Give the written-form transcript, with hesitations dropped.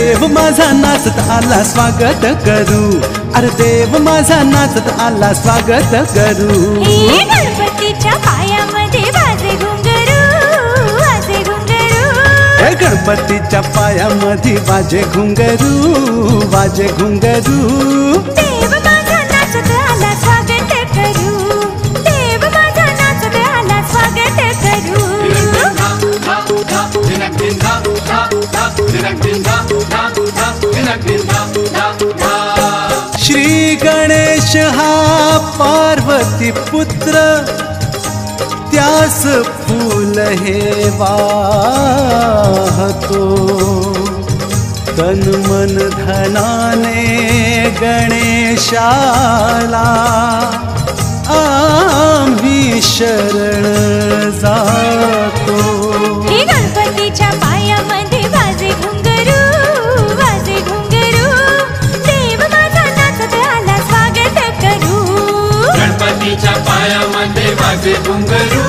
देव माझा नाचत आला स्वागत करू, अरे देव माझा नाचत आला स्वागत करू. गणपतीच्या पायामध्ये वाजे घुंगरू, वाजे घुंगरू. गणपतीच्या पायामध्ये वाजे घुंगरू, वाजे घुंगरू. देव माझा नाचत आला स्वागत करू, देव माझा नाचत आला स्वागत करू. श्री गणेश हा पार्वती पुत्र, त्यास फूल हे वाहतो. तन मन धनाने गणेशाला आम्ही शरण जातो. गणपतीच्या पायामध्ये वाजे घुंगरू, वाजे घुंगरू. देव माझा नाचत आला स्वागत करू. गणपतीच्या पायामध्ये वाजे घुंगरू.